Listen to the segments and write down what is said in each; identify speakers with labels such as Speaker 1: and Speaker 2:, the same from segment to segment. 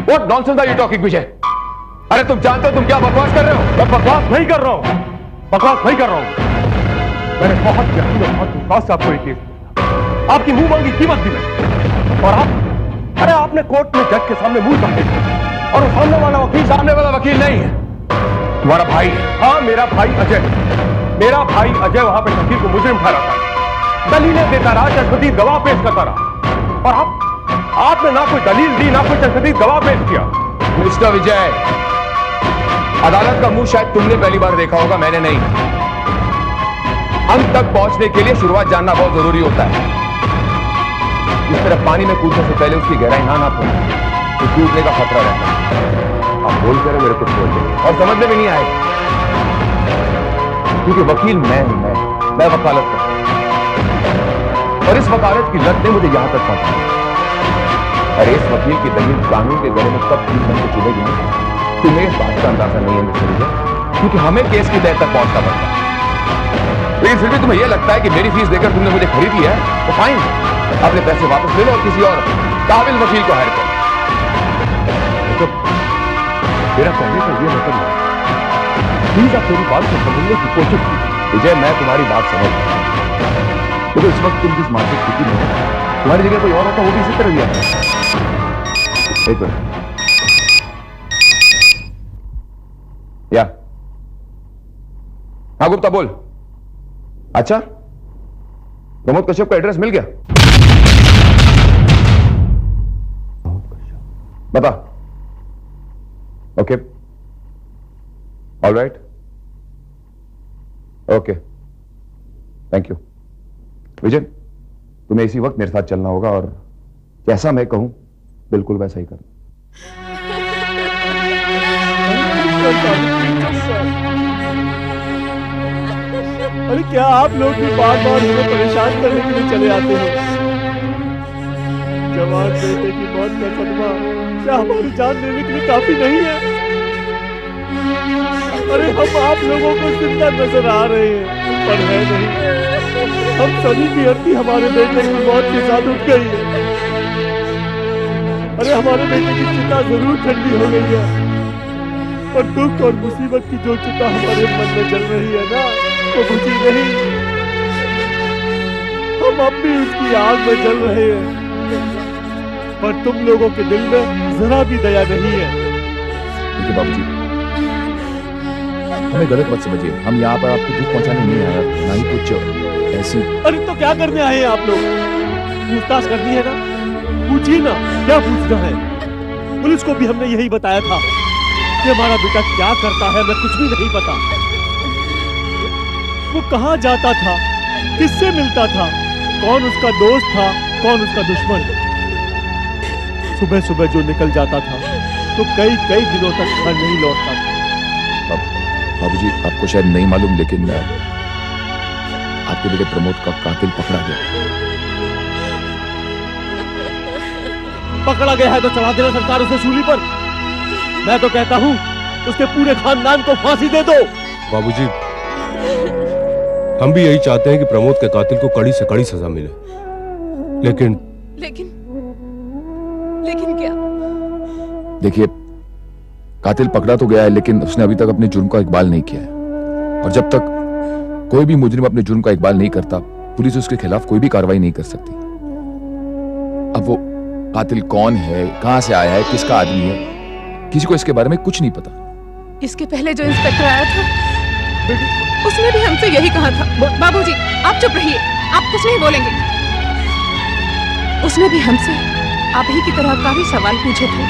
Speaker 1: What nonsense are you talking, विजय? अरे तुम जानते हो तुम क्या बकवास कर रहे हो?
Speaker 2: मैं बकवास नहीं कर रहा हूं, बकवास नहीं कर रहा हूं। मैंने बहुत यकीन और बहुत विश्वास से आपको ये केस दिया। आपकी मुंह मांगी कीमत दी मैंने। और आप, अरे आपने कोर्ट में जज के सामने मुंह ताके और वो सामने वाला वकील नहीं है,
Speaker 1: तुम्हारा भाई है।
Speaker 2: हाँ, मेरा भाई अजय। मेरा भाई अजय वहां पे शकील को मुजरिम ठहरा था, दलीलें देता रहा, चश्मदीद गवाह पेश करता रहा। और आपने ना कोई दलील दी, ना कोई चश्मदीद गवाह पेश किया।
Speaker 1: मिस्टर विजय, अदालत का मुंह शायद तुमने पहली बार देखा होगा, मैंने नहीं। अंत तक पहुंचने के लिए शुरुआत जानना बहुत जरूरी होता है। इस तरह पानी में कूदने से पहले उसकी गहराई ना नापो तो डूबने का खतरा रहता है। आप बोल कर मेरे को छोड़ देंगे और समझने में नहीं आएगा, क्योंकि वकील मैं वकालत करता हूं और इस वकालत की लत ने मुझे यहां तक पहुंचाया। और इस वकील की दलील कानून के गले में कब ठीक बन के चुभेगी ना, तुम्हें इस बात का अंदाजा नहीं है मिस्टर विजय, क्योंकि हमें केस की तह तक पहुंचना पड़ता है। लेकिन फिर भी तुम्हें यह लगता है कि मेरी फीस देकर तुमने मुझे खरीद लिया है, तो फाइन, अपने पैसे वापस ले लो और किसी और काबिल वकील को हायर करो। तो मेरा कहने का यह मतलब है, प्लीज आप मेरी बात को समझने की कोशिश कीजिए। विजय, मैं तुम्हारी बात समझ रहा हूं, तो इस वक्त तुम जिस मानसिक स्थिति में हो, तुम्हारी जगह कोई और होता वो भी इसी तरह दिया। एक मिनट, या हाँ गुप्ता बोल। अच्छा, प्रमोद कश्यप का एड्रेस मिल गया? बता। Okay, alright, okay, thank you. Vijay, तुम्हें इसी वक्त मेरे साथ चलना होगा और जैसा मैं कहूं बिल्कुल वैसा ही करना।
Speaker 2: अरे क्या आप लोग भी बार बार हमें परेशान करने के लिए चले आते हो? जवान बेटे की मौत का सदमा क्या हमारी जान लेने के लिए काफी नहीं है? अरे हम आप लोगों को जिंदा नजर आ रहे हैं, पर है नहीं। हम सभी की अर्थी हमारे बेटे की मौत के साथ उठ गई है। अरे हमारे बेटे की चिता जरूर ठंडी हो गई है, पर दुख और मुसीबत की जो चिता हमारे मन में जल रही है ना, वो बुझी नहीं। हम अब भी उसकी आग में जल रहे हैं, पर तुम लोगों के दिल में जरा भी दया नहीं है।
Speaker 1: देखिए बाबूजी, हमें गलत मत समझिए, हम यहाँ पर आपको दुख पहुंचाने नहीं आया, ना ही कुछ ऐसी।
Speaker 2: अरे तो क्या करने आए हैं आप लोग? पूछताछ करनी है ना, पूछिए ना, क्या पूछना है? पुलिस को भी हमने यही बताया था कि हमारा बेटा क्या करता है, हमें कुछ भी नहीं पता। वो कहाँ जाता था, किससे मिलता था, कौन उसका दोस्त था, कौन उसका दुश्मन। सुबह सुबह जो निकल जाता था तो कई कई दिनों तक घर नहीं लौटता था।
Speaker 1: बाबूजी, आपको शायद नहीं मालूम, लेकिन आपके बेटे प्रमोद का कातिल पकड़ा गया।
Speaker 2: पकड़ा गया है तो चढ़ा देना सरकार उसे सूली पर। मैं तो कहता हूँ उसके पूरे खानदान को फांसी दे दो।
Speaker 3: बाबूजी, हम भी यही चाहते हैं कि प्रमोद के कातिल को कड़ी से कड़ी सजा मिले, लेकिन
Speaker 4: क्या?
Speaker 1: देखिए, कातिल पकड़ा तो गया है, लेकिन उसने अभी तक अपने जुर्म का इकबाल नहीं किया है। और जब तक कोई भी मुजरिम अपने जुर्म का इकबाल नहीं करता, पुलिस उसके खिलाफ कोई भी कार्रवाई नहीं कर सकती। अब वो कातिल कौन है, कहां से आया है, किसका आदमी है, किसी को इसके बारे में कुछ नहीं पता।
Speaker 4: इसके पहले जो इंस्पेक्टर आया था उसने भी हमसे यही कहा था। बाबूजी, आप चुप रहिए, आप कुछ नहीं बोलेंगे। उसने भी हमसे आप ही की तरह काफी सवाल पूछे थे,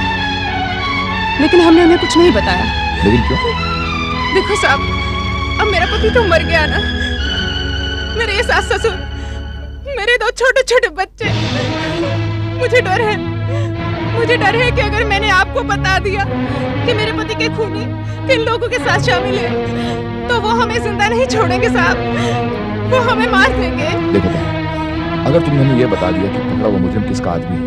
Speaker 4: लेकिन हमने उन्हें कुछ नहीं बताया।
Speaker 1: लेकिन क्यों?
Speaker 4: देखो साहब, अब मेरा पति तो मर गया ना, मेरे सास ससुर, मेरे दो छोटे छोटे बच्चे, मुझे डर है कि अगर मैंने आपको बता दिया कि मेरे पति के खूनी किन लोगों के साथ शामिल है, तो वो हमें जिंदा नहीं छोड़ेंगे साहब, वो हमें मार देंगे।
Speaker 1: देखो अगर तुमने हमें यह बता दिया कि पकड़ा वो मुजरिम किसका आदमी है,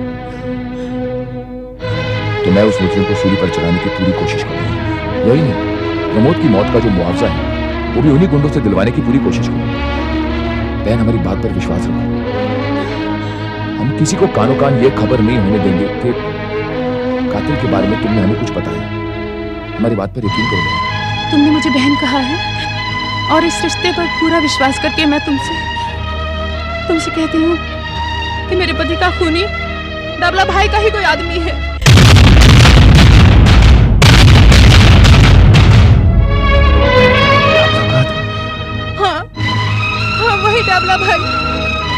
Speaker 1: तो मैं उस मुजरिम को सूली पर चढ़ाने की पूरी कोशिश करूंगा। यही नहीं, प्रमोद की मौत का जो मुआवजा है वो भी उन्हीं गुंडों से दिलवाने की पूरी कोशिश करूंगा। बहन, हमारी बात पर विश्वास रखो, हम किसी को कानो कान ये खबर नहीं होने देंगे कि कातिल के बारे में तुमने हमें कुछ बताया। हमारी बात पर यकीन करो बहन।
Speaker 4: तुमने मुझे बहन कहा है और इस रिश्ते पर पूरा विश्वास करके मैं तुमसे कहती हूँ कि मेरे पति का खूनी डाबला भाई का ही कोई आदमी है। हाँ, वही डाबला भाई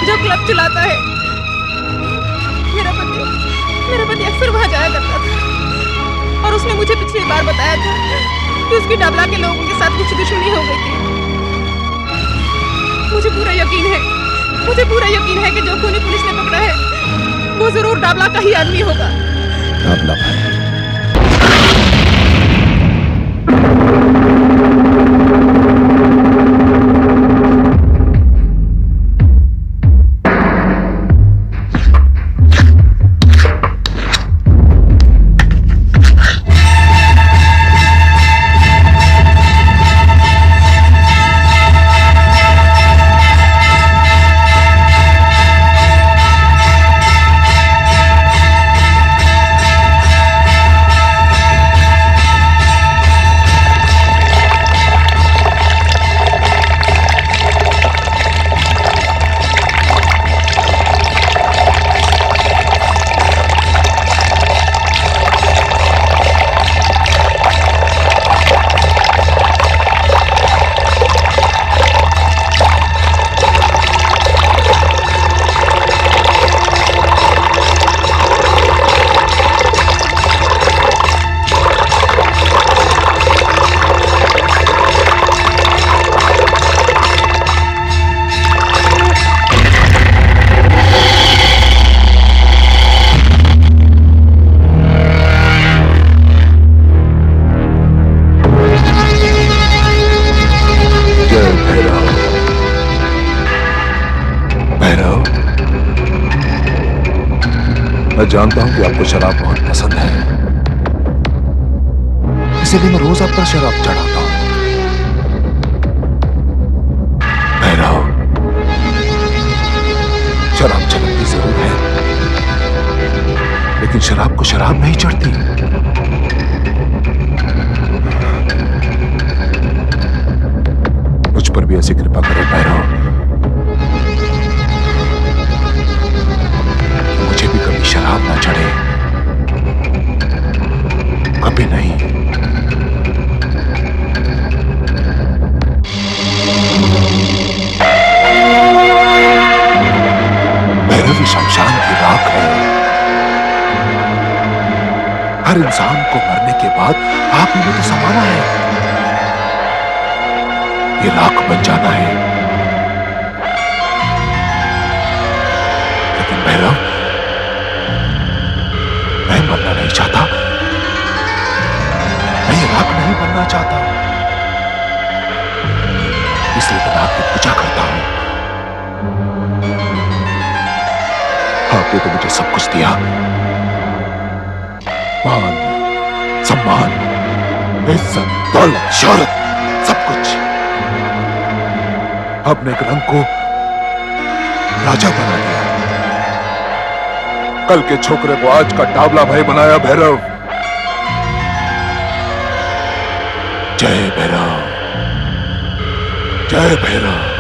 Speaker 4: जो क्लब चलाता है। मेरा पति अक्सर वहां जाया करता था और उसने मुझे पिछली बार बताया था कि उसकी डाबला के लोगों के साथ कुछ दुश्मनी हो गई थी। मुझे पूरा यकीन है कि जो खूनी पुलिस ने पकड़ा है वो जरूर डाबला का ही आदमी होगा।
Speaker 1: डाबला भाई।
Speaker 5: मैं जानता हूं कि आपको शराब बहुत पसंद है, इसीलिए मैं रोज आप पर शराब चढ़ाता हूं। भैरव, शराब चढ़ती जरूर है, लेकिन शराब को शराब नहीं चढ़ती। मुझ पर भी ऐसी कृपा करें भैरव, मुझे भी कभी शराब ना चढ़े, कभी नहीं। भैरवी शमशान की राख है। हर इंसान को मरने के बाद आग में तो समाना है, ये राख बन जाना है। लेकिन भैरव, मैं मरना नहीं चाहता, मैं ये राख नहीं बनना चाहता, इसलिए मैं आपकी पूजा करता हूं। आपने तो मुझे सब कुछ दिया, मान, सम्मान, इज्जत, दौलत, शोहरत, सब कुछ। आपने एक रंग को राजा बना दिया, कल के छोकरे को आज का डाबला भाई बनाया। भैरव, जय भैरव, जय भैरव।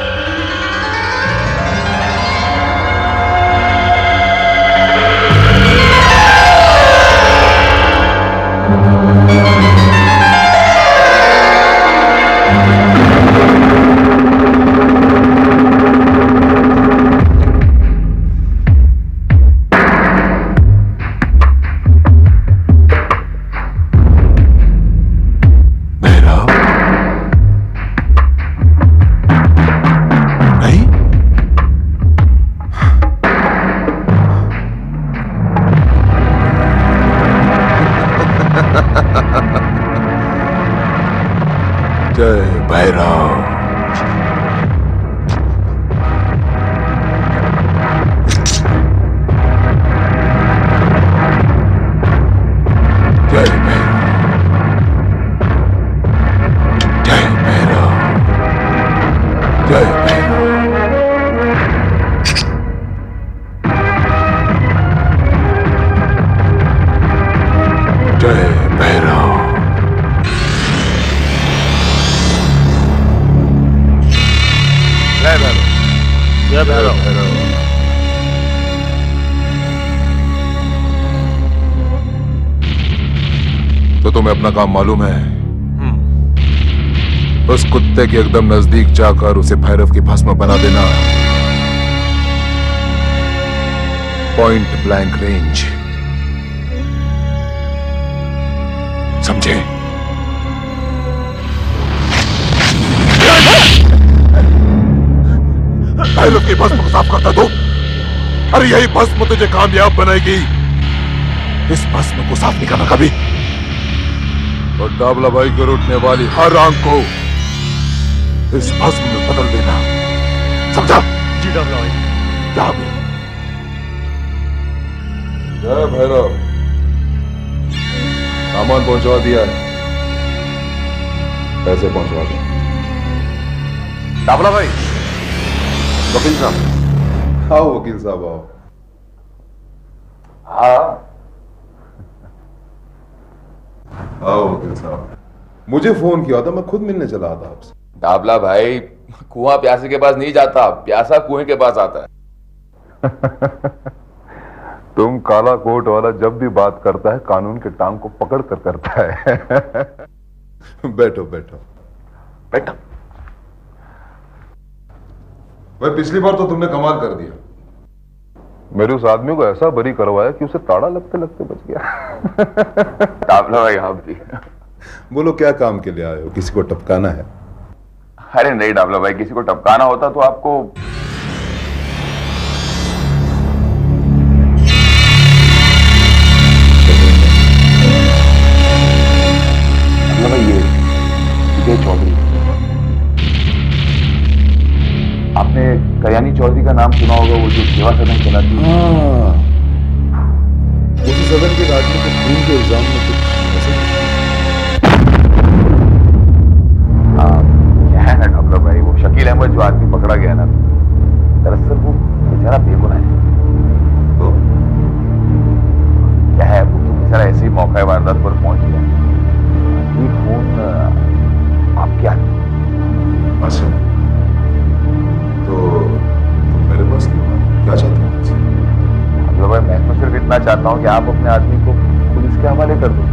Speaker 5: जय भैरव। जय भैरव, जय भैरव, जय भैरव। जय भैरव।
Speaker 1: जय भैरव।
Speaker 2: जय भैरव।
Speaker 5: तो तुम्हें अपना काम मालूम है? उस कुत्ते के एकदम नजदीक जाकर उसे भैरव की भस्म बना देना। पॉइंट ब्लैंक रेंज, समझे? भैरव की भस्म को साफ करता दो। अरे यही भस्म तुझे कामयाब बनाएगी। इस भस्म को साफ नहीं करना कभी। और डाबला भाई को उठने वाली हर आंख को इस भस्म में बदल देना, समझा?
Speaker 2: जी डाबला भाई।
Speaker 5: जा भी। जय भैरव। सामान पहुंचवा दिया है, पैसे पहुंचवा दो।
Speaker 1: डाबला भाई, वकील साहब।
Speaker 5: आओ वकील साहब आओ।
Speaker 1: हाँ,
Speaker 5: आओ वकील साहब। मुझे फोन किया था, मैं खुद मिलने चला था आपसे।
Speaker 1: डाबला भाई, कुआं प्यासे के पास नहीं जाता, प्यासा कुएं के पास आता है।
Speaker 5: तुम काला कोट वाला जब भी बात करता है कानून के टांग को पकड़ कर करता है। बैठो बैठो
Speaker 1: बेटा,
Speaker 5: भाई पिछली बार तो तुमने कमाल कर दिया। मेरे उस आदमी को ऐसा बरी करवाया कि उसे ताड़ा लगते लगते बच गया।
Speaker 1: डाबला भाई आप भी।
Speaker 5: बोलो क्या काम के लिए आए हो? किसी को टपकाना है?
Speaker 1: अरे नहीं डाबला भाई, किसी को टपकाना होता तो आपको विजय चौधरी। आपने कल्याणी चौधरी का नाम सुना होगा, वो जो सेवा सदन चलाती है।
Speaker 5: उसी सदन के आदमी को खून के इल्जाम में कुछ ऐसे
Speaker 1: क्या है ना डॉक्टर भाई, वो शकील अहमद जो आदमी पकड़ा गया ना, दरअसल वो बेचारा बेगुनाह है। तो क्या है, वो तो बेचारा ऐसे ही मौका वारदात पर पहुंच गया। ये खून आपके आदमी।
Speaker 5: अच्छा, तो मेरे पास क्या चाहते हो मुझसे?
Speaker 1: मतलब भाई, मैं तो सिर्फ इतना चाहता हूं कि आप अपने आदमी को पुलिस के हवाले कर दो।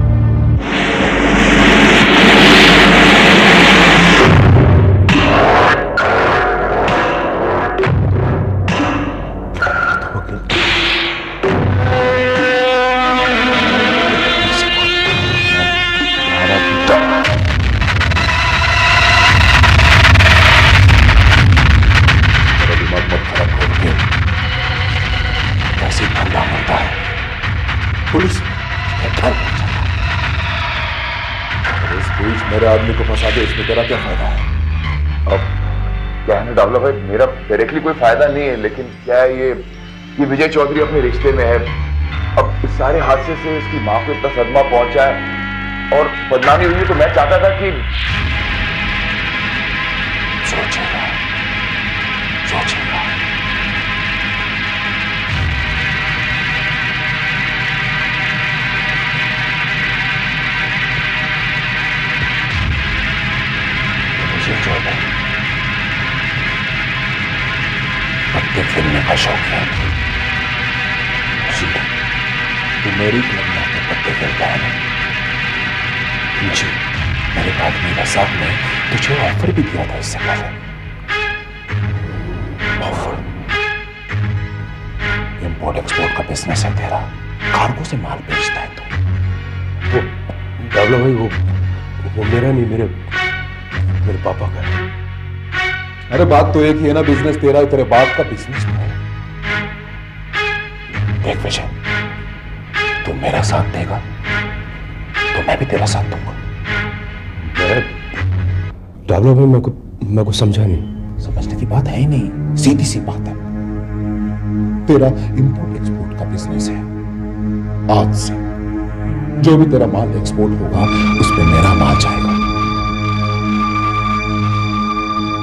Speaker 5: मेरे आदमी को फंसा दे, इसमें तेरा क्या फायदा है?
Speaker 1: अब क्या है ना डाबला भाई, मेरा डायरेक्टली कोई फायदा नहीं है, लेकिन क्या है, ये विजय चौधरी अपने रिश्ते में है। अब इस सारे हादसे से इसकी मां को इतना सदमा पहुंचा है और बदनामी हुई है, तो मैं चाहता था कि
Speaker 5: सोचेगा सोचेगा। पत्ते खेलने का शौक है। तू मेरी खिलौना के पत्ते खेलता है ना? जी, मेरे आदमी रसाक ने तुझे ऑफर भी दिया था इससे पहले। ऑफर? इंपोर्ट एक्सपोर्ट का बिजनेस है तेरा, कार्गो से माल बेचता है तू।
Speaker 3: वो डाबला भाई, वो मेरा नहीं, मेरे पापा का है।
Speaker 5: अरे बात तो एक ही है ना, बिजनेस तेरा, तेरे बाप का बिजनेस तो है। देख विजय, तू मेरा साथ देगा तो मैं भी तेरा साथ दूंगा।
Speaker 3: डाबला भाई, मैं को समझा नहीं।
Speaker 5: समझने की बात है ही नहीं, सीधी सी बात है। तेरा इंपोर्ट एक्सपोर्ट का बिजनेस है। आज से जो भी तेरा माल एक्सपोर्ट होगा उस पे मेरा माल जाएगा,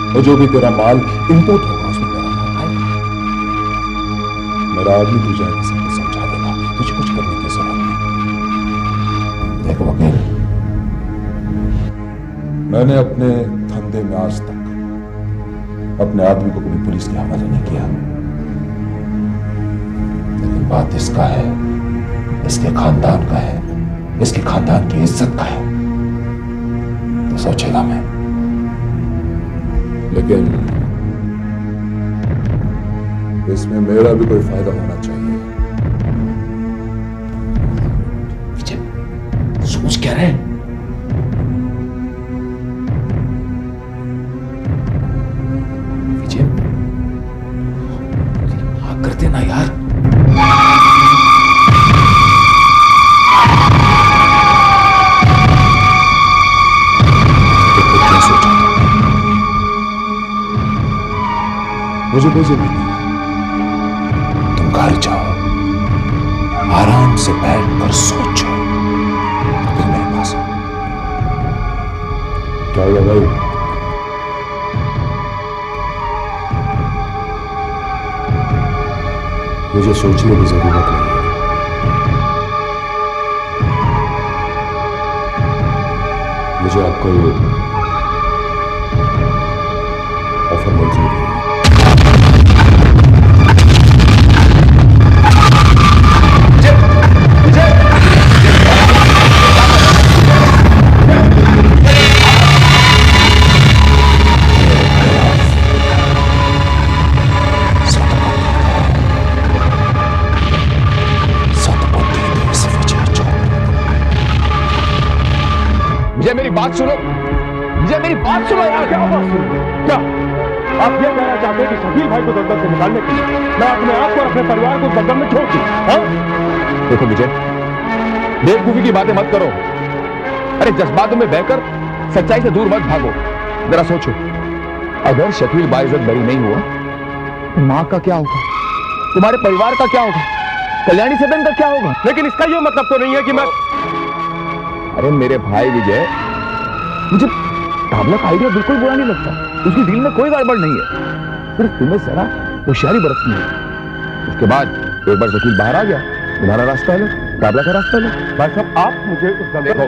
Speaker 5: और जो भी तेरा माल इंपोर्ट होगा उसमें मेरा माल आएगा। मेरा आदमी तुझे सबको समझा देगा, तुझे कुछ करने की जरूरत नहीं। एक वकील, मैंने अपने धंधे में आज तक अपने आदमी को कभी पुलिस के हवाले नहीं किया, लेकिन बात इसका है, इसके खानदान का है, इसके खानदान की इज्जत का है, तो सोचेगा मैं। लेकिन इसमें मेरा भी कोई फायदा होना चाहिए। विजय, सोच क्या रहे? विजय, हाँ करते ना यार। मुझे कोई जरूरत नहीं, तुम घर जाओ, आराम से बैठकर सोचो, फिर मेरे पास आओ। क्या हुआ भाई? मुझे सोचने की जरूरत नहीं है। मुझे आपको ये ऑफर मंजूर है।
Speaker 1: विजय मेरी बात सुनो, विजय मेरी बात सुनो यार।
Speaker 2: क्या बात सुनो? क्या आप ये कहना चाहते हैं कि शकील भाई को दलदल से निकालने के लिए मैं अपने आप को और अपने परिवार को दलदल में छोड़ दूं? हाँ?
Speaker 1: देखो विजय, बेवकूफी की बातें मत करो। अरे जज्बातों में बहकर सच्चाई से दूर मत भागो। जरा सोचो, अगर शकील बाइज्जत बरी नहीं हुआ तो मां का क्या होगा, तुम्हारे परिवार का क्या होगा, कल्याणी सदन का क्या होगा?
Speaker 2: लेकिन इसका ये मतलब तो नहीं है कि मैं...
Speaker 1: अरे मेरे भाई विजय, मुझे ताबला का आइडिया बिल्कुल बुरा नहीं लगता, उसकी डील में कोई गड़बड़ नहीं है, सिर्फ तुम्हें जरा होशियारी बरतनी है। उसके बाद एक बार शकील बाहर आ गया, तुम्हारा रास्ता लो, ताबला का रास्ता लो।
Speaker 2: भाई साहब, आप मुझे उस
Speaker 1: देखो,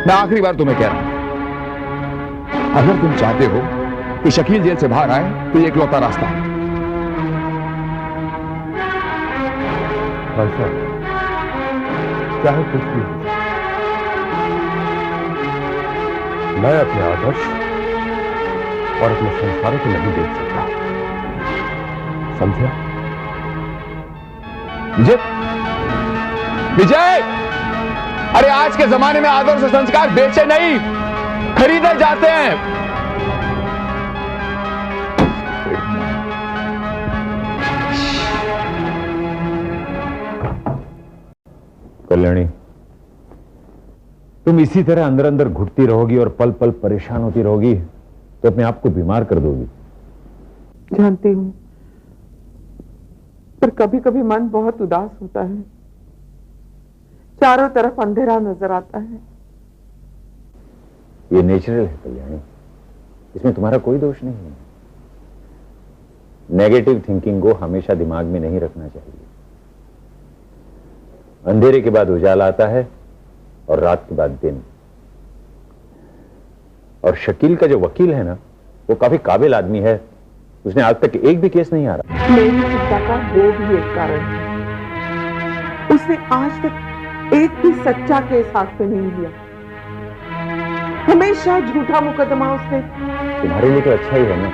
Speaker 1: मैं आखिरी बार तुम्हें कह रहा हूं, अगर तुम चाहते हो कि शकील जेल से बाहर आए तो ये इकलौता रास्ता है।
Speaker 2: भाई साहब, चाहे कुछ भी हो, मैं अपने आदर्श और अपने संस्कारों को नहीं देख सकता, समझा?
Speaker 1: विजय, विजय, अरे आज के जमाने में आदर्श और संस्कार बेचे नहीं, खरीदे जाते हैं।
Speaker 6: कल्याणी, तुम इसी तरह अंदर अंदर घुटती रहोगी और पल पल परेशान होती रहोगी तो अपने आप को बीमार कर दोगी।
Speaker 7: जानती हूं, पर कभी कभी मन बहुत उदास होता है, चारों तरफ अंधेरा नजर आता है।
Speaker 6: ये नेचुरल है कल्याणी, इसमें तुम्हारा कोई दोष नहीं है। नेगेटिव थिंकिंग को हमेशा दिमाग में नहीं रखना चाहिए। अंधेरे के बाद उजाला आता है और रात के बाद दिन। और शकील का जो वकील है ना, वो काफी काबिल आदमी है, उसने आज तक एक भी केस नहीं हारा।
Speaker 7: मेरी चिंता का वो भी एक कारण है, उसने आज तक एक भी सच्चा केस हाथ में नहीं लिया, हमेशा झूठा मुकदमा उसने।
Speaker 6: तुम्हारे लिए तो अच्छा ही है ना,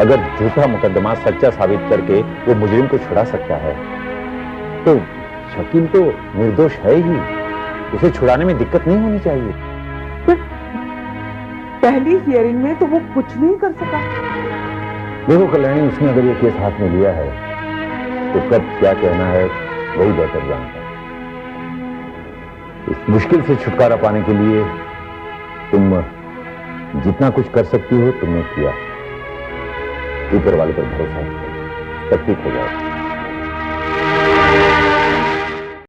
Speaker 6: अगर झूठा मुकदमा सच्चा साबित करके वो मुजरिम को छुड़ा सकता है तो शकील तो निर्दोष है ही, उसे छुड़ाने में दिक्कत नहीं होनी चाहिए।
Speaker 7: पर पहली हियरिंग में तो वो कुछ नहीं कर सका।
Speaker 6: देखो कल्याणी, उसने अगर ये केस हाथ में लिया है तो कब क्या कहना है वही बेहतर जानता है। इस मुश्किल से छुटकारा पाने के लिए तुम जितना कुछ कर सकती हो तुमने किया। ऊपर वाले पर भरोसा करो, सब ठीक हो जाएगा।